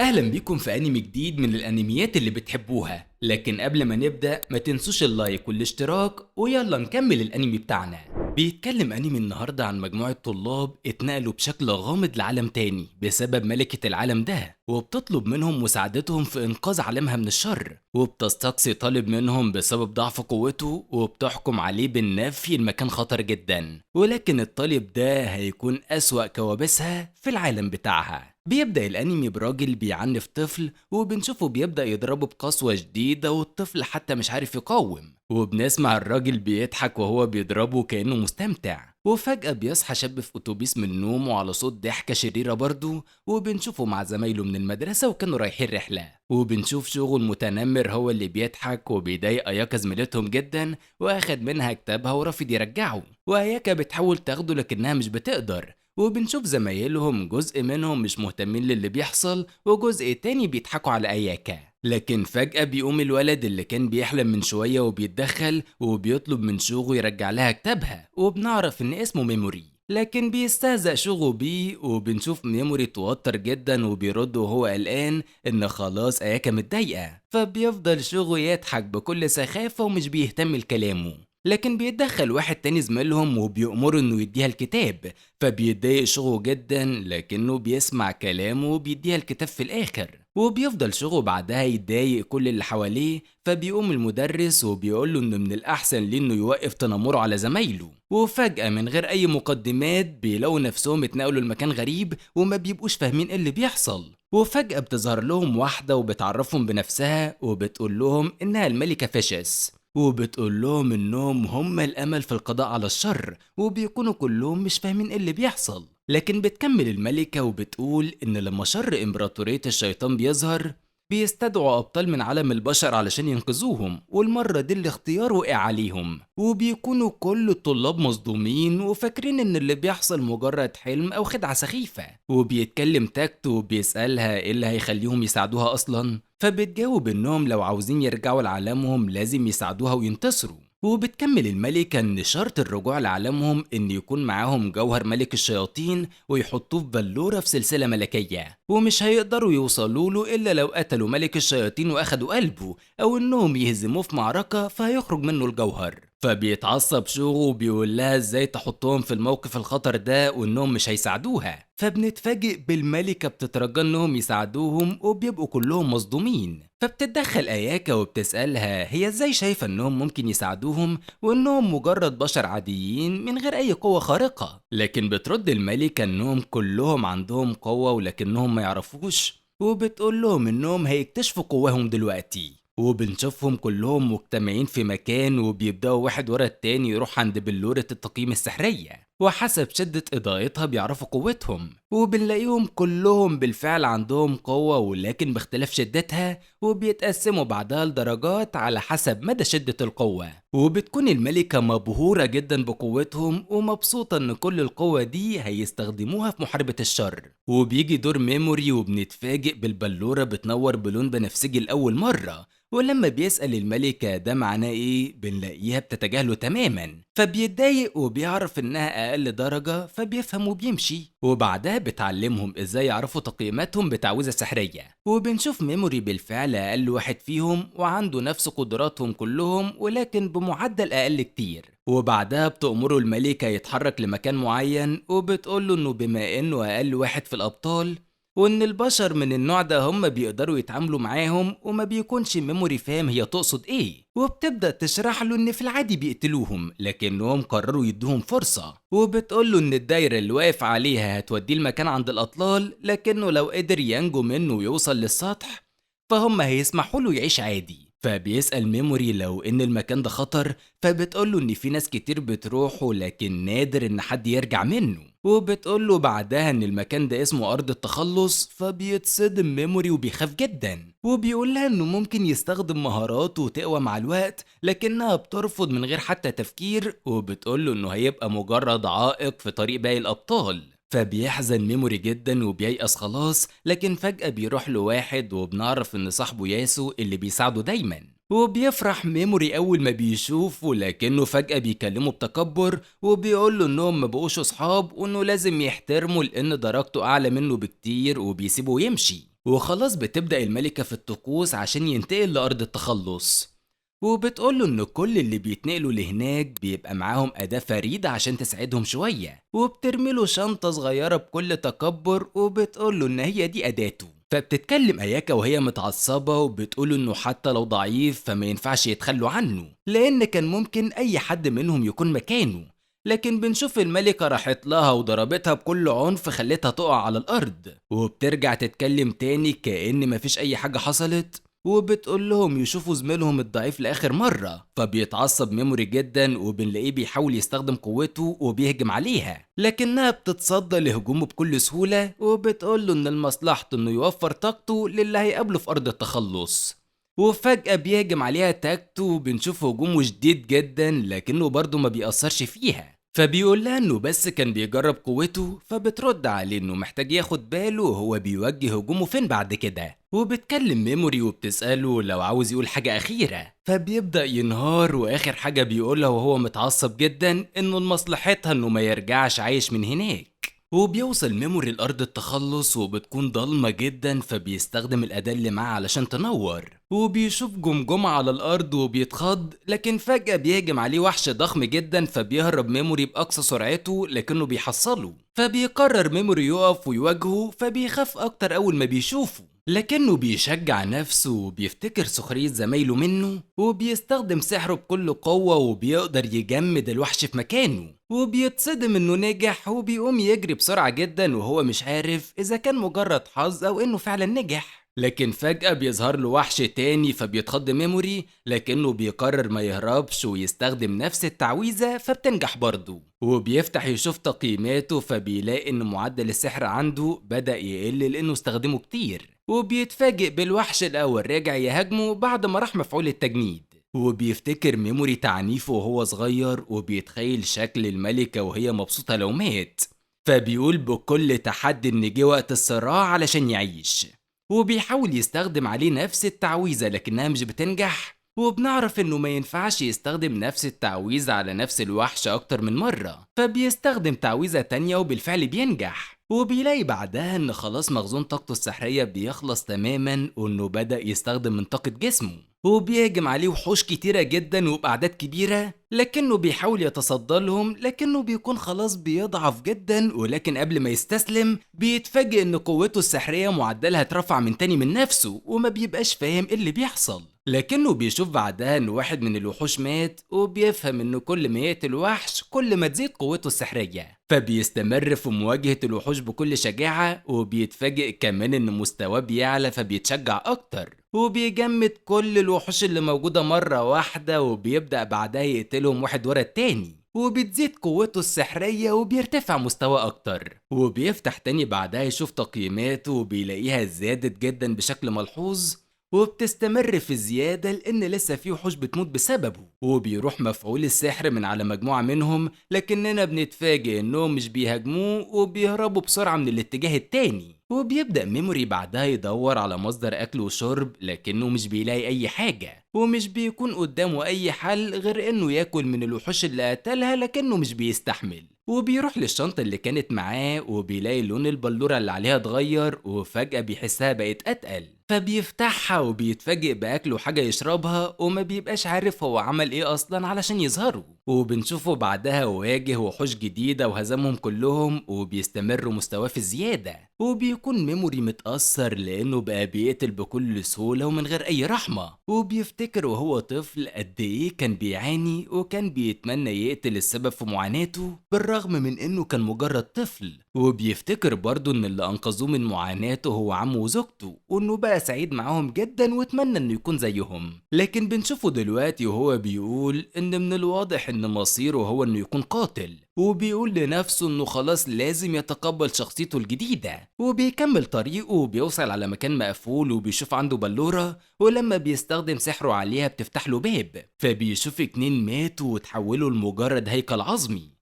اهلا بيكم في انمي جديد من الانميات اللي بتحبوها. لكن قبل ما نبدأ ما تنسوش اللايك والاشتراك ويلا نكمل الانمي بتاعنا. بيتكلم انمي النهاردة عن مجموعة طلاب اتنقلوا بشكل غامض لعالم تاني بسبب ملكة العالم ده، وبتطلب منهم مساعدتهم في انقاذ عالمها من الشر، وبتستقصي طالب منهم بسبب ضعف قوته وبتحكم عليه بالنفي المكان خطر جدا، ولكن الطالب ده هيكون اسوأ كوابيسها في العالم بتاعها. بيبدأ الأنمي براجل بيعنف طفل وبنشوفه بيبدأ يضربه بقسوة شديدة والطفل حتى مش عارف يقاوم، وبنسمع الراجل بيضحك وهو بيضربه كأنه مستمتع، وفجأة بيصحى شاب في أتوبيس من نومه على صوت ضحكة شريرة برضه، وبنشوفه مع زمايله من المدرسة وكانوا رايحين رحلة، وبنشوف شغل متنمر هو اللي بيضحك وبيضايق أياكا زميلتهم جدا واخد منها كتابها ورافض يرجعه، وأياكا بتحاول تاخده لكنها مش بتقدر، وبنشوف زمايلهم جزء منهم مش مهتمين للي بيحصل وجزء تاني بيضحكوا على أياكا. لكن فجأة بيقوم الولد اللي كان بيحلم من شوية وبيتدخل وبيطلب من شوغو يرجع لها كتابها، وبنعرف ان اسمه ميموري، لكن بيستهزأ شوغو بيه، وبنشوف ميموري توتر جدا وبيرد وهو قلقان ان خلاص أياكا متضايقة، فبيفضل شوغو يضحك بكل سخافة ومش بيهتم لكلامه. لكن بيتدخل واحد تاني زميلهم وبيأمره انه يديها الكتاب، فبيتضايق شغو جدا لكنه بيسمع كلامه وبيديها الكتاب في الاخر، وبيفضل شغو بعدها يتضايق كل اللي حواليه، فبيقوم المدرس وبيقوله انه من الاحسن ليه انه يوقف تنمره على زمايله، وفجأة من غير اي مقدمات بيلاقوا نفسهم اتنقلوا لمكان غريب وما بيبقوش فاهمين ايه اللي بيحصل، وفجأة بتظهر لهم واحدة وبتعرفهم بنفسها وبتقول لهم انها الملكة فيشس، وبتقول لهم انهم هم الامل في القضاء على الشر، وبيكونوا كلهم مش فاهمين ايه اللي بيحصل. لكن بتكمل الملكة وبتقول ان لما شر امبراطورية الشيطان بيظهر بيستدعوا ابطال من عالم البشر علشان ينقذوهم، والمرة دي الاختيار وقع عليهم، وبيكونوا كل الطلاب مصدومين وفاكرين ان اللي بيحصل مجرد حلم او خدعة سخيفة، وبيتكلم تاكتو وبيسألها ايه اللي هيخليهم يساعدوها اصلا، فبتجاوب انهم لو عاوزين يرجعوا لعالمهم لازم يساعدوها وينتصروا، وبتكمل الملكة ان شرط الرجوع لعالمهم ان يكون معاهم جوهر ملك الشياطين ويحطوه في بلورة في سلسلة ملكية، ومش هيقدروا يوصلوا له الا لو قتلوا ملك الشياطين واخدوا قلبه، او انهم يهزموه في معركة فهيخرج منه الجوهر. فبيتعصب شوغو وبيقول لها ازاي تحطهم في الموقف الخطر ده وانهم مش هيساعدوها، فبنتفاجئ بالملكة بتترجى انهم يساعدوهم وبيبقوا كلهم مصدومين، فبتتدخل اياكا وبتسألها هي ازاي شايفة انهم ممكن يساعدوهم وانهم مجرد بشر عاديين من غير اي قوة خارقة، لكن بترد الملكة انهم كلهم عندهم قوة ولكنهم ما يعرفوش، وبتقول لهم انهم هيكتشفوا قواهم دلوقتي، وبنشوفهم كلهم مجتمعين في مكان وبيبدأوا واحد ورا التاني يروح عند بلورة التقييم السحرية، وحسب شدة إضاءتها بيعرفوا قوتهم، وبنلاقيهم كلهم بالفعل عندهم قوة ولكن باختلاف شدتها، وبيتقسموا بعدها لدرجات على حسب مدى شدة القوة، وبتكون الملكة مبهورة جدا بقوتهم ومبسوطة ان كل القوة دي هيستخدموها في محاربة الشر، وبيجي دور ميموري وبنتفاجئ بالبلورة بتنور بلون بنفسجي لأول مرة، ولما بيسأل الملكة ده معناه ايه بنلاقيها بتتجاهله تماما، فبيتضايق وبيعرف انها اقل درجة فبيفهم وبيمشي، وبعدها بتعلمهم ازاي يعرفوا تقييماتهم بتعويذة سحرية، وبنشوف ميموري بالفعل اقل واحد فيهم وعنده نفس قدراتهم كلهم ولكن بمعدل اقل كتير، وبعدها بتأمره الملكة يتحرك لمكان معين وبتقوله انه بما انه اقل واحد في الابطال وان البشر من النوع ده هم بيقدروا يتعاملوا معاهم وما بيكونش ميموري فاهم هي تقصد ايه، وبتبدأ تشرح له ان في العادي بيقتلوهم لكنهم قرروا يدوهم فرصة، وبتقول له ان الدايرة اللي واقف عليها هتوديه المكان عند الاطلال لكنه لو قدر ينجو منه ويوصل للسطح فهم هيسمحوا له يعيش عادي، فبيسأل ميموري لو ان المكان ده خطر، فبتقوله ان في ناس كتير بتروحه لكن نادر ان حد يرجع منه، وبتقوله بعدها ان المكان ده اسمه ارض التخلص، فبيتصدم ميموري وبيخاف جدا، وبيقولها انه ممكن يستخدم مهاراته وتقوى مع الوقت لكنها بترفض من غير حتى تفكير، وبتقوله انه هيبقى مجرد عائق في طريق باقي الابطال، فبيحزن ميموري جدا وبييأس خلاص، لكن فجأة بيروح له واحد وبنعرف ان صاحبه ياسو اللي بيساعده دايما، وبيفرح ميموري اول ما بيشوفه لكنه فجأة بيكلمه بتكبر وبيقول له انهم ما بقوش اصحاب وانه لازم يحترمه لان درجته اعلى منه بكتير وبيسيبه يمشي، وخلاص بتبدأ الملكة في الطقوس عشان ينتقل لأرض التخلص، وبتقوله إن كل اللي بيتنقلوا لهناك بيبقى معاهم أداة فريدة عشان تساعدهم شوية، وبترميله شنطة صغيرة بكل تكبر وبتقوله إن هي دي أداته. فبتتكلم أياكا وهي متعصبة وبتقوله إنه حتى لو ضعيف فما ينفعش يتخلوا عنه، لأن كان ممكن أي حد منهم يكون مكانه. لكن بنشوف الملكة راحت لها وضربتها بكل عنف خلتها تقع على الأرض، وبترجع تتكلم تاني كأن مفيش أي حاجة حصلت، وبتقول لهم يشوفوا زميلهم الضعيف لآخر مرة. فبيتعصب ميموري جدا وبنلاقيه بيحاول يستخدم قوته وبيهجم عليها، لكنها بتتصدى لهجومه بكل سهولة وبتقول له إن لمصلحته إنه يوفر طاقته للي هيقابله في أرض التخلص. وفجأة بيهجم عليها تاكتو وبنشوف هجومه شديد جدا لكنه برضه ما بيأثرش فيها، فبيقول لها انه بس كان بيجرب قوته. فبترد عليه انه محتاج ياخد باله وهو بيوجه هجومه فين بعد كده. وبتكلم ميموري وبتسأله لو عاوز يقول حاجة أخيرة، فبيبدأ ينهار وآخر حاجة بيقولها وهو متعصب جدا انه لمصلحتها انه ما يرجعش عايش من هناك. وبيوصل ميموري لأرض التخلص وبتكون ضلمة جدا، فبيستخدم الأداة اللي معاه علشان تنور، وبيشوف جمجمة على الأرض وبيتخض. لكن فجأة بيهجم عليه وحش ضخم جدا، فبيهرب ميموري بأقصى سرعته لكنه بيحصله. فبيقرر ميموري يقف ويواجهه، فبيخاف أكتر أول ما بيشوفه، لكنه بيشجع نفسه وبيفتكر سخرية زمايله منه، وبيستخدم سحره بكل قوة وبيقدر يجمد الوحش في مكانه. وبيتصدم انه نجح وبيقوم يجري بسرعة جدا وهو مش عارف اذا كان مجرد حظ او انه فعلا نجح. لكن فجأة بيظهر له وحش تاني فبيتخض ميموري، لكنه بيقرر ما يهربش ويستخدم نفس التعويذة فبتنجح برضه. وبيفتح يشوف تقييماته فبيلاقي ان معدل السحر عنده بدأ يقل لانه استخدمه كتير، وبيتفاجئ بالوحش الاول راجع يهاجمه بعد ما راح مفعول التجنيد. وبيفتكر ميموري تعنيفه وهو صغير وبيتخيل شكل الملكة وهي مبسوطة لو مات، فبيقول بكل تحدي ان جه وقت الصراع علشان يعيش. وبيحاول يستخدم عليه نفس التعويذة لكنها مش بتنجح، وبنعرف انه ما ينفعش يستخدم نفس التعويذة على نفس الوحش اكتر من مرة، فبيستخدم تعويذة تانية وبالفعل بينجح. وبيلاقي بعدها ان خلاص مخزون طاقته السحرية بيخلص تماما وانه بدأ يستخدم من طاقة جسمه، وبيهجم عليه وحوش كتيرة جدا وبأعداد كبيرة، لكنه بيحاول يتصدى لهم لكنه بيكون خلاص بيضعف جدا. ولكن قبل ما يستسلم بيتفاجئ ان قوته السحرية معدلها اترفع من تاني من نفسه وما بيبقاش فاهم ايه اللي بيحصل. لكنه بيشوف بعدها ان واحد من الوحوش مات، وبيفهم انه كل ما يقتل وحش كل ما تزيد قوته السحرية، فبيستمر في مواجهة الوحوش بكل شجاعة. وبيتفاجئ كمان ان مستواه بيعلى فبيتشجع اكتر، وبيجمد كل الوحوش اللي موجودة مرة واحدة وبيبدأ بعدها يقتلهم واحد ورا التاني، وبتزيد قوته السحرية وبيرتفع مستواه أكتر. وبيفتح تاني بعدها يشوف تقييماته وبيلاقيها زادت جدا بشكل ملحوظ، وبتستمر في الزيادة لأن لسه في وحوش بتموت بسببه. وبيروح مفعول السحر من على مجموعة منهم، لكننا بنتفاجئ إنهم مش بيهاجموه وبيهربوا بسرعة من الاتجاه التاني. وبيبدأ ميموري بعدها يدور على مصدر أكل وشرب لكنه مش بيلاقي أي حاجة، ومش بيكون قدامه أي حل غير إنه ياكل من الوحوش اللي قتلها لكنه مش بيستحمل. وبيروح للشنطة اللي كانت معاه وبيلاقي لون البلورة اللي عليها اتغير، وفجأة بيحسها بقت أتقل، فبيفتحها وبيتفاجئ بأكل وحاجة يشربها وما بيبقاش عارف هو عمل ايه أصلا علشان يظهروا. وبنشوفه بعدها واجه وحوش جديدة وهزمهم كلهم، وبيستمر مستواه في الزيادة. وبيكون ميموري متأثر لأنه بقى بيقتل بكل سهولة ومن غير أي رحمة، وبيفتكر وهو طفل قد إيه كان بيعاني وكان بيتمنى يقتل السبب في معاناته بالرغم من إنه كان مجرد طفل. وبيفتكر برضه إن اللي أنقذوه من معاناته هو عمه وزوجته، وإنه بقى سعيد معاهم جدا واتمنى إنه يكون زيهم. لكن بنشوفه دلوقتي وهو بيقول إن من الواضح إن مصيره هو إنه يكون قاتل، وبيقول لنفسه إنه خلاص لازم يتقبل شخصيته الجديدة. وبيكمل طريقه وبيوصل على مكان مقفول وبيشوف عنده بلورة، ولما بيستخدم سحره عليها بتفتح له باب، فبيشوف 2 ماتوا وتحولوا لمجرد هيكل عظمي.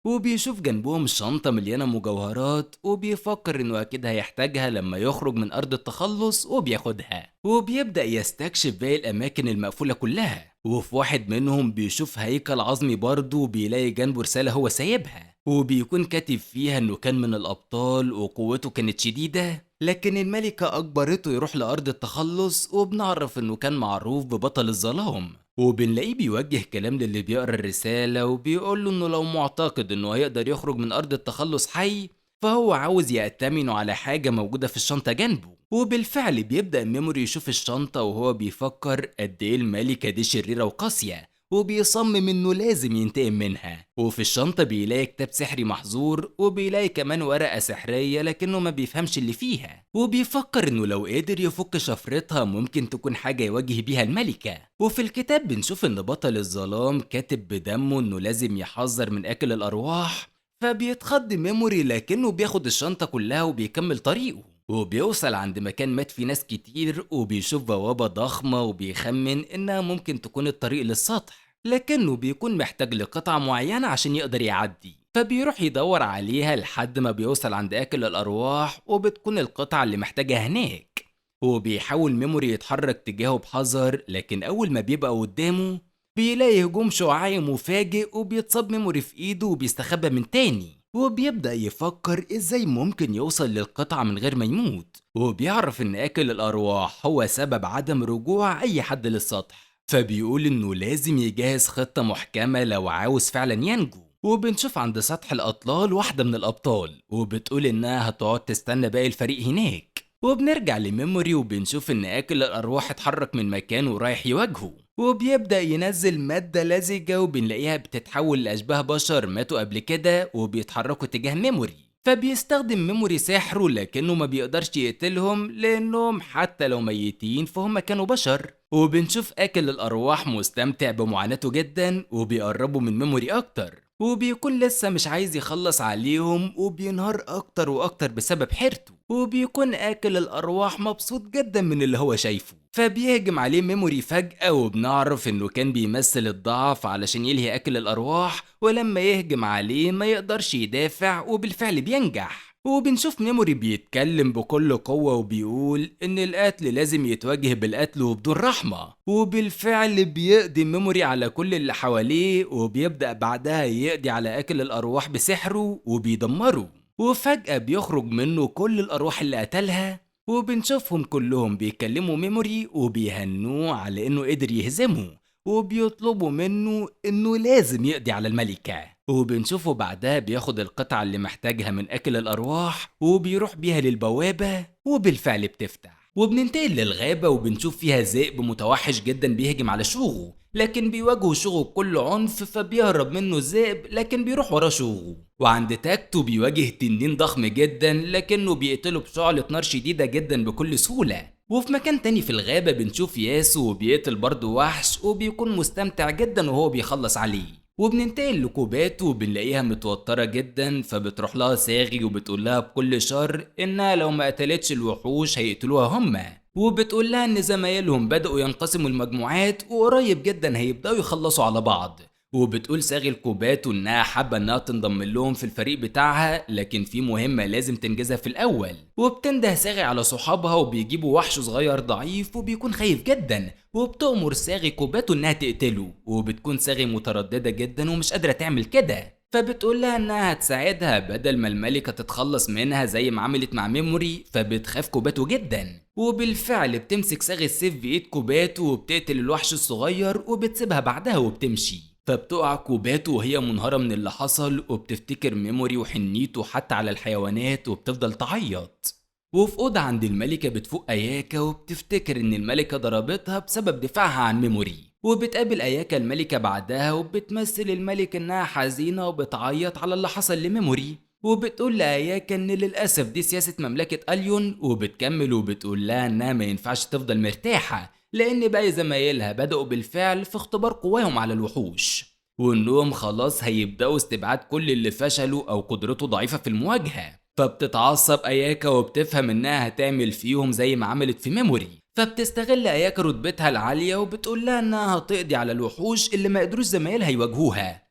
وبيشوف جنبهم شنطة مليانة مجوهرات وبيفكر انه اكيد هيحتاجها لما يخرج من ارض التخلص، وبياخدها. وبيبدأ يستكشف باقي الاماكن المقفولة كلها، وفي واحد منهم بيشوف هيكل عظمي برضه وبيلاقي جنبه رسالة هو سايبها، وبيكون كاتب فيها انه كان من الابطال وقوته كانت شديدة، لكن الملكة أجبرته يروح لأرض التخلص، وبنعرف إنه كان معروف ببطل الظلام، وبنلاقيه بيوجه كلام للي بيقرا الرسالة وبيقوله إنه لو معتقد إنه هيقدر يخرج من أرض التخلص حي فهو عاوز يأتمنه على حاجة موجودة في الشنطة جنبه. وبالفعل بيبدأ ميموري يشوف الشنطة وهو بيفكر قد إيه الملكة دي شريرة وقاسية، وبيصمم إنه لازم ينتقم منها. وفي الشنطة بيلاقي كتاب سحري محظور، وبيلاقي كمان ورقة سحرية لكنه ما بيفهمش اللي فيها، وبيفكر إنه لو قدر يفك شفرتها ممكن تكون حاجة يواجه بيها الملكة. وفي الكتاب بنشوف إن بطل الظلام كاتب بدمه إنه لازم يحذر من آكل الأرواح، فبيتخض ميموري لكنه بياخد الشنطة كلها وبيكمل طريقه، وبيوصل عند مكان مات فيه ناس كتير وبيشوف بوابة ضخمة وبيخمن إنها ممكن تكون الطريق للسطح، لكنه بيكون محتاج لقطعة معينة عشان يقدر يعدي، فبيروح يدور عليها لحد ما بيوصل عند آكل الأرواح وبتكون القطعة اللي محتاجها هناك. وبيحاول ميموري يتحرك تجاهه بحذر، لكن أول ما بيبقى قدامه بيلاقي هجوم شعاعي مفاجئ وبيتصاب ميموري في ايده وبيستخبى من تاني، وبيبدأ يفكر ازاي ممكن يوصل للقطعة من غير ما يموت، وبيعرف ان اكل الارواح هو سبب عدم رجوع اي حد للسطح، فبيقول انه لازم يجهز خطة محكمة لو عاوز فعلا ينجو. وبنشوف عند سطح الاطلال واحدة من الابطال وبتقول انها هتقعد تستنى باقي الفريق هناك، وبنرجع لميموري وبنشوف ان اكل الارواح اتحرك من مكانه ورايح يواجهه، وبيبدأ ينزل مادة لزجة وبنلاقيها بتتحول لأشباه بشر ماتوا قبل كده وبيتحركوا تجاه ميموري، فبيستخدم ميموري سحره لكنه ما بيقدرش يقتلهم لأنهم حتى لو ميتين فهم كانوا بشر. وبنشوف آكل الأرواح مستمتع بمعاناته جدا وبيقربوا من ميموري أكتر، وبيكون لسه مش عايز يخلص عليهم وبينهار أكتر وأكتر بسبب حيرته، وبيكون آكل الأرواح مبسوط جدا من اللي هو شايفه، فبيهجم عليه ميموري فجأة وبنعرف إنه كان بيمثل الضعف علشان يلهي أكل الأرواح، ولما يهجم عليه ما يقدرش يدافع وبالفعل بينجح. وبنشوف ميموري بيتكلم بكل قوة وبيقول إن القتل لازم يتواجه بالقتل وبدون رحمة، وبالفعل بيقضي ميموري على كل اللي حواليه وبيبدأ بعدها يقضي على أكل الأرواح بسحره وبيدمره، وفجأة بيخرج منه كل الأرواح اللي قتلها، وبنشوفهم كلهم بيكلموا ميموري وبيهنوه على إنه قدر يهزمه وبيطلبوا منه إنه لازم يقضي على الملكة. وبنشوفه بعدها بياخد القطعة اللي محتاجها من أكل الأرواح وبيروح بيها للبوابة وبالفعل بتفتح، وبننتقل للغابة وبنشوف فيها ذئب متوحش جدا بيهجم على شوغو، لكن بيواجهه شوغو بكل عنف فبيهرب منه الذئب لكن بيروح وراه شوغو. وعند تاكتو بيواجه تنين ضخم جدا لكنه بيقتله بشعلة نار شديدة جدا بكل سهولة. وفي مكان تاني في الغابة بنشوف ياسو وبيقتل برضه وحش وبيكون مستمتع جدا وهو بيخلص عليه. وبننتقل لكوباتو وبنلاقيها متوترة جدا فبتروح لها ساغي وبتقول لها بكل شر انها لو ما قتلتش الوحوش هيقتلوها هما، وبتقول لها ان زمايلهم بدأوا ينقسموا المجموعات وقريب جدا هيبدأوا يخلصوا على بعض. وبتقول ساغي لكوباتو انها حابة انها تنضم لهم في الفريق بتاعها لكن في مهمة لازم تنجزها في الاول، وبتنده ساغي على صحابها وبيجيبوا وحش صغير ضعيف وبيكون خايف جدا وبتأمر ساغي كوباتو انها تقتله، وبتكون ساغي مترددة جدا ومش قادرة تعمل كده، فبتقول لها انها هتساعدها بدل ما الملكة تتخلص منها زي ما عملت مع ميموري، فبتخاف كوباتو جدا، وبالفعل بتمسك ساغي السيف بايد كوباتو وبتقتل الوحش الصغير وبتسيبها بعدها وبتمشي. فبتقع كوباتو وهي منهارة من اللي حصل وبتفتكر ميموري وحنيته حتى على الحيوانات وبتفضل تعيط. وفي أوضة عند الملكة بتفوق أياكا وبتفتكر إن الملكة ضربتها بسبب دفاعها عن ميموري، وبتقابل أياكا الملكة بعدها وبتمثل الملك إنها حزينة وبتعيط على اللي حصل لميموري، وبتقول لأياكا إن للأسف دي سياسة مملكة أليون، وبتكمل وبتقول لها إنها ما ينفعش تفضل مرتاحة لأن باقي زمايلها بدأوا بالفعل في اختبار قواهم على الوحوش، وإنهم خلاص هيبدأوا استبعاد كل اللي فشلوا أو قدرته ضعيفة في المواجهة. فبتتعصب أياكا وبتفهم إنها هتعمل فيهم زي ما عملت في ميموري، فبتستغل أياكا رتبتها العالية وبتقول لها إنها هتقضي على الوحوش اللي ما قدروش زمايلها يواجهوها،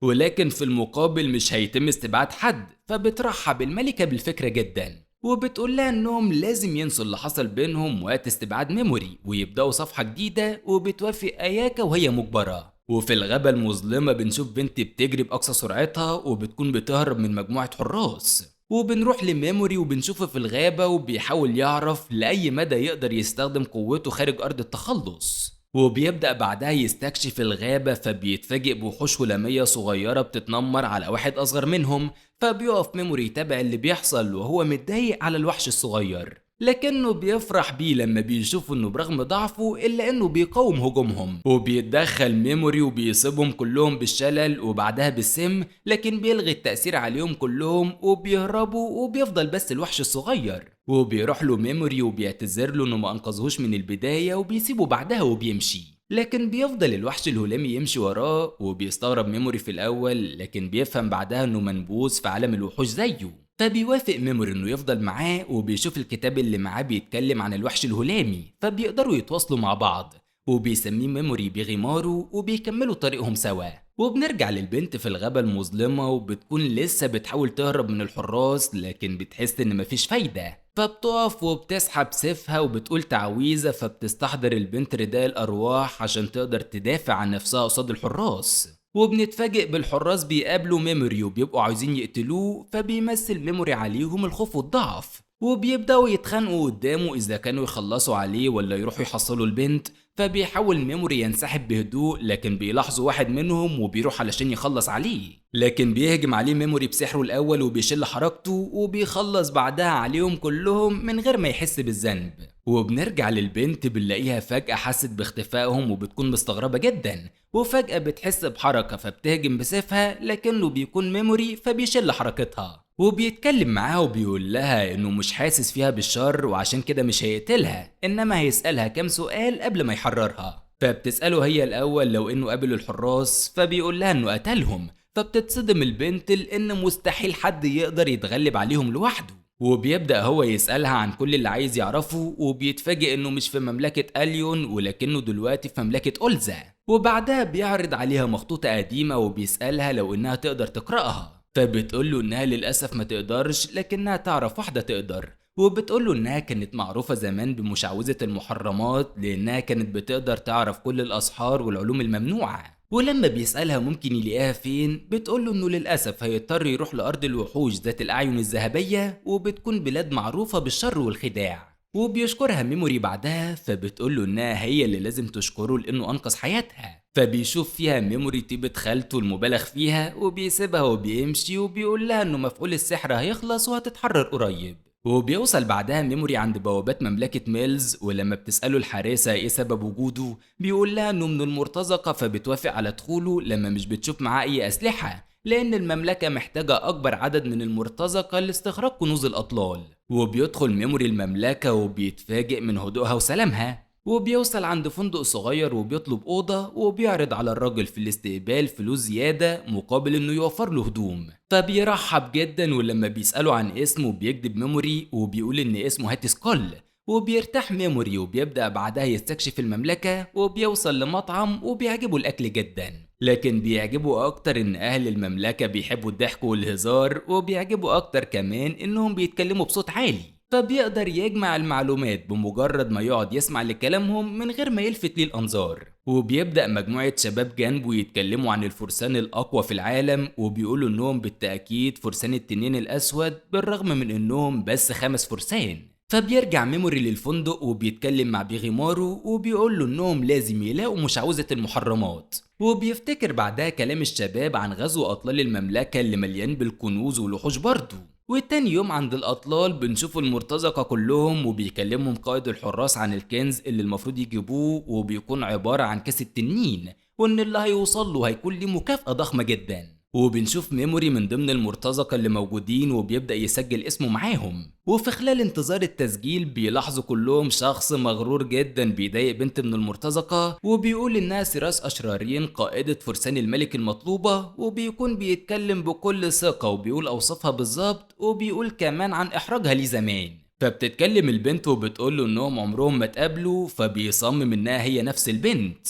ولكن في المقابل مش هيتم استبعاد حد، فبترحب الملكة بالفكرة جدا وبتقول لها انهم لازم ينسوا اللي حصل بينهم وقت استبعاد ميموري ويبداوا صفحة جديدة، وبتوافق اياكا وهي مجبرة. وفي الغابة المظلمة بنشوف بنت بتجري بأقصى سرعتها وبتكون بتهرب من مجموعة حراس، وبنروح لميموري وبنشوفه في الغابة وبيحاول يعرف لأي مدى يقدر يستخدم قوته خارج أرض التخلص. وبيبدأ بعدها يستكشف الغابة، فبيتفاجئ بوحوش هلامية صغيرة بتتنمر على واحد أصغر منهم. فبيقف ميموري يتابع اللي بيحصل وهو متضايق على الوحش الصغير، لكنه بيفرح بيه لما بيشوف انه برغم ضعفه الا انه بيقاوم هجومهم. وبيتدخل ميموري وبيصيبهم كلهم بالشلل وبعدها بالسم، لكن بيلغي التأثير عليهم كلهم وبيهربوا، وبيفضل بس الوحش الصغير. وبيروح له ميموري وبيعتذر له انه ما انقذهوش من البداية وبيسيبه بعدها وبيمشي. لكن بيفضل الوحش الهلامي يمشي وراه، وبيستغرب ميموري في الاول لكن بيفهم بعدها انه منبوذ في عالم الوحوش زيه. فبيوافق ميموري انه يفضل معاه، وبيشوف الكتاب اللي معاه بيتكلم عن الوحش الهلامي، فبيقدروا يتواصلوا مع بعض. وبيسميه ميموري بغيمارو، وبيكملوا طريقهم سوا. وبنرجع للبنت في الغابة المظلمة، وبتكون لسه بتحاول تهرب من الحراس لكن بتحس ان مفيش فايدة. فبتقف وبتسحب سيفها وبتقول تعويذة، فبتستحضر البنت رداء الأرواح عشان تقدر تدافع عن نفسها قصاد الحراس. وبنتفاجئ بالحراس بيقابلوا ميموري وبيبقوا عايزين يقتلوه، فبيمثل ميموري عليهم الخوف والضعف. وبيبدأوا يتخانقوا قدامه إذا كانوا يخلصوا عليه ولا يروحوا يحصلوا البنت. فبيحاول ميموري ينسحب بهدوء، لكن بيلاحظوا واحد منهم وبيروح علشان يخلص عليه، لكن بيهجم عليه ميموري بسحره الأول وبيشل حركته، وبيخلص بعدها عليهم كلهم من غير ما يحس بالذنب. وبنرجع للبنت بنلاقيها فجأة حست باختفائهم وبتكون مستغربة جدا، وفجأة بتحس بحركة فبتهجم بسيفها، لكنه بيكون ميموري فبيشل حركتها. وبيتكلم معاها وبيقول لها انه مش حاسس فيها بالشر وعشان كده مش هيقتلها، انما هيسألها كام سؤال قبل ما يحررها. فبتسأله هي الاول لو انه قابل الحراس، فبيقول لها انه قتلهم. فبتتصدم البنت لان مستحيل حد يقدر يتغلب عليهم لوحده. وبيبدأ هو يسألها عن كل اللي عايز يعرفه، وبيتفاجئ انه مش في مملكة أليون ولكنه دلوقتي في مملكة أولزا. وبعدها بيعرض عليها مخطوطة قديمة وبيسألها لو انها تقدر تقرأها، فبتقوله انها للأسف ما تقدرش لكنها تعرف واحدة تقدر. وبتقوله انها كانت معروفة زمان بمشعوذة المحرمات لانها كانت بتقدر تعرف كل الأسحار والعلوم الممنوعة. ولما بيسألها ممكن يلاقيها فين، بتقوله انه للأسف هيضطر يروح لأرض الوحوش ذات الأعين الذهبية، وبتكون بلاد معروفة بالشر والخداع. وبيشكرها ميموري بعدها، فبتقوله انها هي اللي لازم تشكره لانه انقذ حياتها. فبيشوف فيها ميموري طيبة خالته المبالغ فيها، وبيسيبها وبيمشي، وبيقول لها انه مفعول السحر هيخلص وهتتحرر قريب. وبيوصل بعدها ميموري عند بوابات مملكة ميلز، ولما بتسأله الحارسة ايه سبب وجوده، بيقول لها انه من المرتزقة، فبتوافق على دخوله لما مش بتشوف معاه اي اسلحة، لان المملكة محتاجة اكبر عدد من المرتزقة لاستخراج كنوز الاطلال. وبيدخل ميموري المملكة وبيتفاجئ من هدوءها وسلامها. وبيوصل عند فندق صغير وبيطلب أوضة، وبيعرض على الراجل في الاستقبال فلوس زيادة مقابل إنه يوفر له هدوم. فبيرحب جدا، ولما بيسأله عن اسمه بيكذب ميموري وبيقول إن اسمه هاتي سكول. وبيرتاح ميموري وبيبدأ بعدها يستكشف المملكة، وبيوصل لمطعم وبيعجبه الأكل جدا، لكن بيعجبه أكتر إن أهل المملكة بيحبوا الضحك والهزار، وبيعجبه أكتر كمان إنهم بيتكلموا بصوت عالي. فبيقدر يجمع المعلومات بمجرد ما يقعد يسمع لكلامهم من غير ما يلفت ليه الأنظار. وبيبدأ مجموعة شباب جنبه يتكلموا عن الفرسان الأقوى في العالم، وبيقولوا إنهم بالتأكيد فرسان التنين الأسود بالرغم من إنهم بس 5 فرسان. فبيرجع ميموري للفندق وبيتكلم مع بيغيمارو وبيقول له إنهم لازم يلاقوا مشعوذة المحرمات. وبيفتكر بعدها كلام الشباب عن غزو أطلال المملكة اللي مليان بالكنوز والوحوش برضه. والتاني يوم عند الأطلال بنشوف المرتزقة كلهم، وبيكلمهم قائد الحراس عن الكنز اللي المفروض يجيبوه، وبيكون عبارة عن كاس التنين، وإن اللي هيوصل له هيكون ليه مكافأة ضخمة جدا. وبنشوف ميموري من ضمن المرتزقة اللي موجودين وبيبدأ يسجل اسمه معاهم. وفي خلال انتظار التسجيل بيلاحظوا كلهم شخص مغرور جدا بيضايق بنت من المرتزقة، وبيقول انها سراس اشرارين قائدة فرسان الملك المطلوبة، وبيكون بيتكلم بكل ثقة وبيقول اوصافها بالظبط، وبيقول كمان عن احراجها ليه زمان. فبتتكلم البنت وبتقوله انهم عمرهم ما اتقابلوا، فبيصمم انها هي نفس البنت،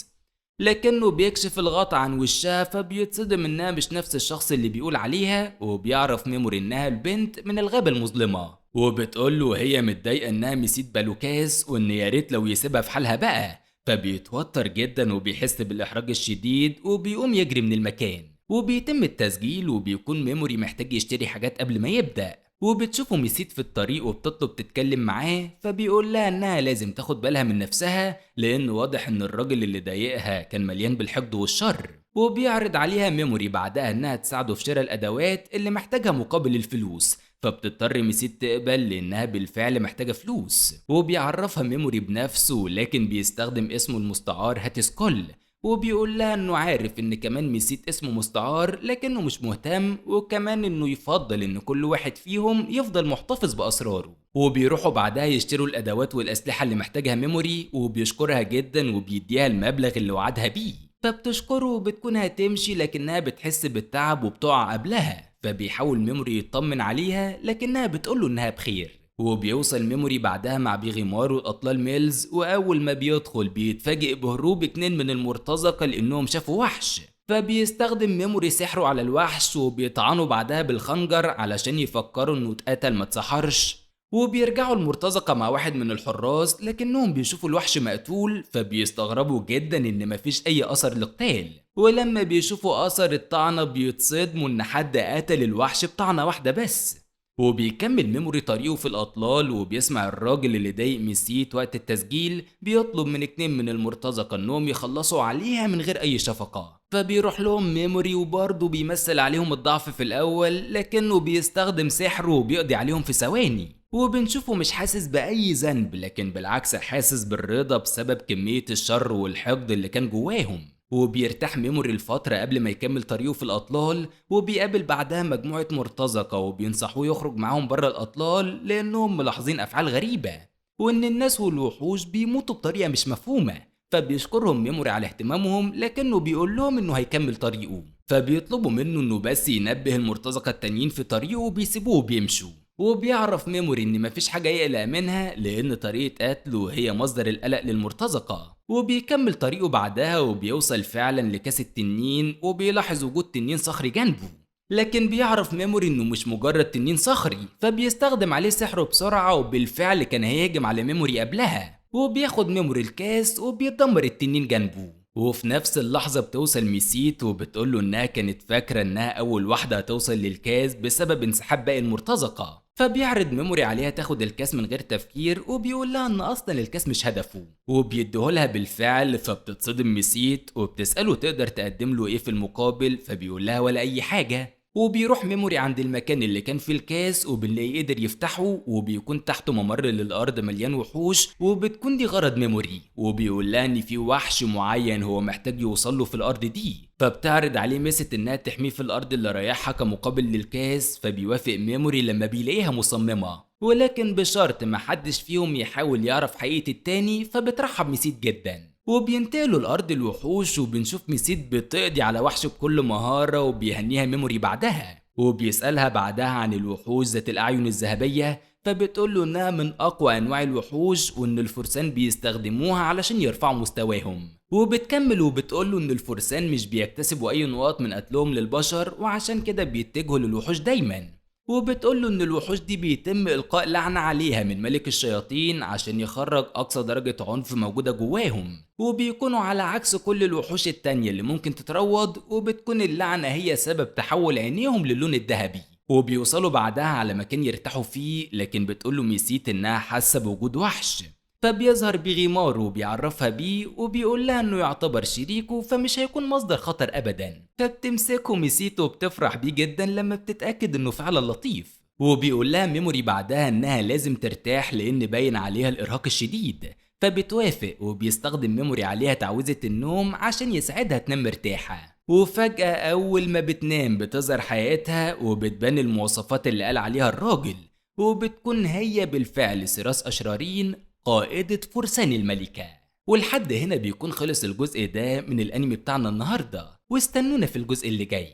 لكنه بيكشف الغطا عن وشها، فبيتصدم انها مش نفس الشخص اللي بيقول عليها. وبيعرف ميموري انها البنت من الغابة المظلمة، وبتقوله هي متضايقة انها مسيت بالوكاس وان يا ريت لو يسيبها في حالها بقى. فبيتوتر جدا وبيحس بالاحراج الشديد، وبيقوم يجري من المكان. وبيتم التسجيل، وبيكون ميموري محتاج يشتري حاجات قبل ما يبدأ. وبتشوفه ميسيت في الطريق وبتطلب تتكلم معاه، فبيقول لها انها لازم تاخد بالها من نفسها لان واضح ان الراجل اللي ضايقها كان مليان بالحقد والشر. وبيعرض عليها ميموري بعدها انها تساعده في شراء الادوات اللي محتاجها مقابل الفلوس، فبتضطر ميسيت تقبل لانها بالفعل محتاجه فلوس. وبيعرفها ميموري بنفسه لكن بيستخدم اسمه المستعار هاتسكول، وبيقول لها انه عارف ان كمان ميسيت اسمه مستعار لكنه مش مهتم، وكمان انه يفضل ان كل واحد فيهم يفضل محتفظ باسراره. وبيروحوا بعدها يشتروا الادوات والاسلحه اللي محتاجها ميموري، وبيشكرها جدا وبيديها المبلغ اللي وعدها بيه. فبتشكره وبتكون هتمشي لكنها بتحس بالتعب وبتقع قبلها، فبيحاول ميموري يطمن عليها لكنها بتقوله انها بخير. وبيوصل ميموري بعدها مع بيغيمار والاطلال ميلز، واول ما بيدخل بيتفاجئ بهروب 2 من المرتزقه لانهم شافوا وحش، فبيستخدم ميموري سحره على الوحش وبيطعنوا بعدها بالخنجر علشان يفكروا انه اتقتل ما اتسحرش. وبيرجعوا المرتزقة مع واحد من الحراس لكنهم بيشوفوا الوحش مقتول، فبيستغربوا جدا ان مفيش اي اثر لقتال. ولما بيشوفوا اثر الطعنة بيتصدموا ان حد قتل الوحش بطعنة واحدة بس. وبيكمل ميموري طريقه في الأطلال وبيسمع الراجل اللي ضايق ميسيت وقت التسجيل بيطلب من 2 من المرتزقة انهم يخلصوا عليها من غير اي شفقة، فبيروح لهم ميموري وبرضه بيمثل عليهم الضعف في الاول لكنه بيستخدم سحره وبيقضي عليهم في ثواني. وبنشوفه مش حاسس بأي ذنب لكن بالعكس حاسس بالرضا بسبب كمية الشر والحقد اللي كان جواهم. وبيرتاح ميموري الفترة قبل ما يكمل طريقه في الأطلال، وبيقابل بعدها مجموعة مرتزقة وبينصحوه يخرج معاهم بره الأطلال لأنهم ملاحظين أفعال غريبة وإن الناس والوحوش بيموتوا بطريقة مش مفهومة. فبيشكرهم ميموري على اهتمامهم لكنه بيقول لهم إنه هيكمل طريقه، فبيطلبوا منه إنه بس ينبه المرتزقة التانيين في طريقه وبيسيبوه وبيمشوا. وبيعرف ميموري ان مفيش حاجة يقلق منها لان طريقة قتله هي مصدر القلق للمرتزقة. وبيكمل طريقه بعدها وبيوصل فعلا لكاس التنين وبيلاحظ وجود تنين صخري جنبه، لكن بيعرف ميموري انه مش مجرد تنين صخري، فبيستخدم عليه سحره بسرعة وبالفعل كان هيهجم على ميموري قبلها. وبياخد ميموري الكاس وبيدمر التنين جنبه. وفي نفس اللحظة بتوصل ميسيت وبتقوله انها كانت فاكرة انها اول واحدة هتوصل للكاس بسبب انسحاب باقي المرتزقة، فبيعرض ميموري عليها تاخد الكاس من غير تفكير وبيقول لها ان اصلا الكاس مش هدفه، وبيديهولها بالفعل. فبتتصدم ميسيت وبتسأله تقدر تقدم له ايه في المقابل، فبيقول لها ولا اي حاجة. وبيروح ميموري عند المكان اللي كان فيه الكاس وبنلاقيه قدر يفتحه وبيكون تحته ممر للأرض مليان وحوش، وبتكون دي غرض ميموري. وبيقول لها ان في وحش معين هو محتاج يوصل له في الأرض دي، فبتعرض عليه ميست انها تحميه في الأرض اللي رايحها كمقابل للكاس. فبيوافق ميموري لما بيلاقيها مصممة ولكن بشرط محدش فيهم يحاول يعرف حقيقة التاني، فبترحب ميسيت جدا. وبينتقلوا لأرض الوحوش وبنشوف ميسيت بتقضي على وحش بكل مهارة وبيهنيها ميموري بعدها. وبيسألها بعدها عن الوحوش ذات الأعين الذهبية، فبتقوله إنها من أقوى أنواع الوحوش وإن الفرسان بيستخدموها علشان يرفعوا مستواهم. وبتكمل وبتقوله إن الفرسان مش بيكتسبوا أي نقاط من قتلهم للبشر وعشان كده بيتجهوا للوحوش دايما. وبتقوله ان الوحوش دي بيتم القاء لعنة عليها من ملك الشياطين عشان يخرج اقصى درجة عنف موجودة جواهم، وبيكونوا على عكس كل الوحوش التانية اللي ممكن تتروض، وبتكون اللعنة هي سبب تحول عينيهم للون الذهبي. وبيوصلوا بعدها على مكان يرتاحوا فيه لكن بتقوله ميسيت انها حاسة بوجود وحش، فبيظهر بغمار وبيعرفها بيه وبيقول لها انه يعتبر شريكه فمش هيكون مصدر خطر ابدا. فبتمسكه ميسيتو وبتفرح بيه جدا لما بتتاكد انه فعلا لطيف. وبيقول لها ميموري بعدها انها لازم ترتاح لان باين عليها الارهاق الشديد، فبتوافق وبيستخدم ميموري عليها تعويذة النوم عشان يساعدها تنام مرتاحة. وفجأة اول ما بتنام بتظهر حياتها وبتبان المواصفات اللي قال عليها الراجل، وبتكون هي بالفعل سراس اشرارين قائدة فرسان الملكة. ولحد هنا بيكون خلص الجزء ده من الانمي بتاعنا النهاردة، واستنونا في الجزء اللي جاي.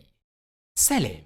سلام.